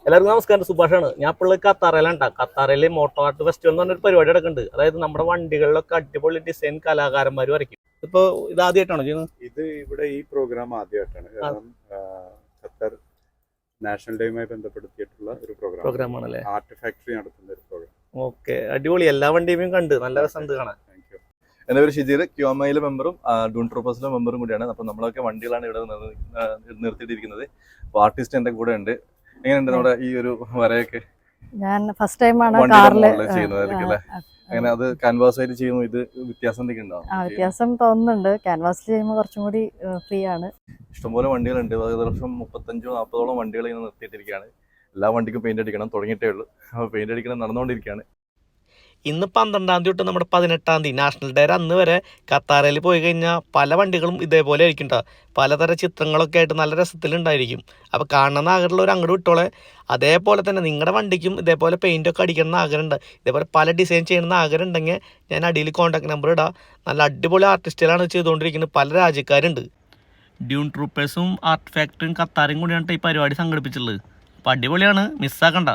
എല്ലാവർക്കും നമസ്കാരം. സുഭാഷാണ്. ഞാൻ ഇപ്പോൾ ഖത്താറിലാണ്. ഖത്താറിൽ മോട്ടോ ആർട്ട് ഫെസ്റ്റിവൽ എന്ന് പറഞ്ഞൊരു പരിപാടി നടക്കുന്നുണ്ട്. അതായത് നമ്മുടെ വണ്ടികളിലൊക്കെ അടിപൊളി ഡിസൈൻ കലാകാരന്മാർ വരയ്ക്കും. ഇപ്പോൾ ഇത് ആദ്യമായിട്ടാണോ ചെയ്യുന്നത്? ഇത് ഇവിടെ ഈ പ്രോഗ്രാം ആദ്യമായിട്ടാണ്. കാരണം ഖത്തർ നാഷണൽ ഡേയുമായി ബന്ധപ്പെടുത്തിയിട്ടുള്ള ഒരു പ്രോഗ്രാം ആണല്ലേ? ആർട്ട് ഫാക്ടറി നടത്തുന്ന ഒരു പ്രോഗ്രാം. ഓക്കെ, അടിപൊളി. എല്ലാ വണ്ടിയും കണ്ട് നല്ല രസമുണ്ട് കാണാൻ. Thank you. എൻ്റെ പേര് ഷിജീർ, ക്യോമയിലെ മെമ്പറും ഡൂൺ ട്രൂപ്പേഴ്സിലെ മെമ്പറും കൂടിയാണ്. അപ്പോൾ നമ്മളൊക്കെ വണ്ടികളാണ് ഇവിടെ നിർത്തിയിട്ടിരിക്കുന്നത്. അപ്പോൾ ആർട്ടിസ്റ്റ് എൻ്റെ കൂടെ ഉണ്ട്. എങ്ങനെയുണ്ട് നമ്മുടെ ഈ ഒരു വരയൊക്കെ? ഞാൻ ഫസ്റ്റ് ടൈമാണ് ചെയ്യുന്നതായിരിക്കും അല്ലേ? അങ്ങനെ അത് ക്യാൻവാസ് ആയിട്ട് ചെയ്യുമ്പോൾ ഇത് വ്യത്യാസം എന്തൊക്കെ ഉണ്ടാവും? വ്യത്യാസം തോന്നുന്നുണ്ട്. ക്യാൻവാസിൽ ചെയ്യുമ്പോൾ കുറച്ചും കൂടി ഫ്രീ ആണ്. ഇഷ്ടംപോലെ വണ്ടികളുണ്ട്. ഏകദേശം 35-40ഓളം വണ്ടികൾ ഇങ്ങനെ നിർത്തിയിട്ടിരിക്കുകയാണ്. എല്ലാ വണ്ടിക്കും പെയിന്റ് അടിക്കണം, തുടങ്ങിയിട്ടേ ഉള്ളൂ. അപ്പോൾ പെയിന്റ് അടിക്കണം നടന്നുകൊണ്ടിരിക്കുകയാണ്. ഇന്ന് 12-ാം തീയതി തൊട്ട് നമ്മുടെ 18-ാം തീയതി നാഷണൽ ഡേ അന്ന് വരെ ഖത്താറിൽ പോയി കഴിഞ്ഞാൽ പല വണ്ടികളും ഇതേപോലെ ആയിരിക്കും കേട്ടോ. പലതരം ചിത്രങ്ങളൊക്കെ ആയിട്ട് നല്ല രസത്തിലുണ്ടായിരിക്കും. അപ്പോൾ കാണുന്ന ആഗ്രഹമുള്ളവർ അങ്ങോട്ട് വിട്ടോളെ. അതേപോലെ തന്നെ നിങ്ങളുടെ വണ്ടിക്കും ഇതേപോലെ പെയിൻറ്റൊക്കെ അടിക്കണം ആഗ്രഹമുണ്ട്, ഇതേപോലെ പല ഡിസൈൻ ചെയ്യണമെന്ന് ആഗ്രഹം ഉണ്ടെങ്കിൽ ഞാൻ അടിയിൽ കോൺടാക്ട് നമ്പർ ഇടാം. നല്ല അടിപൊളി ആർട്ടിസ്റ്റുകളാണ് ചെയ്തുകൊണ്ടിരിക്കുന്നത്. പല രാജ്യക്കാരുണ്ട്. ഡ്യൂൺ ട്രൂപ്പേഴ്സും ആർട്ട് ഫാക്ടറിയും ഖത്താരും കൂടിയാണ് ഈ പരിപാടി സംഘടിപ്പിച്ചിട്ടുള്ളത്. അപ്പോൾ അടിപൊളിയാണ്, മിസ്സാക്കണ്ട.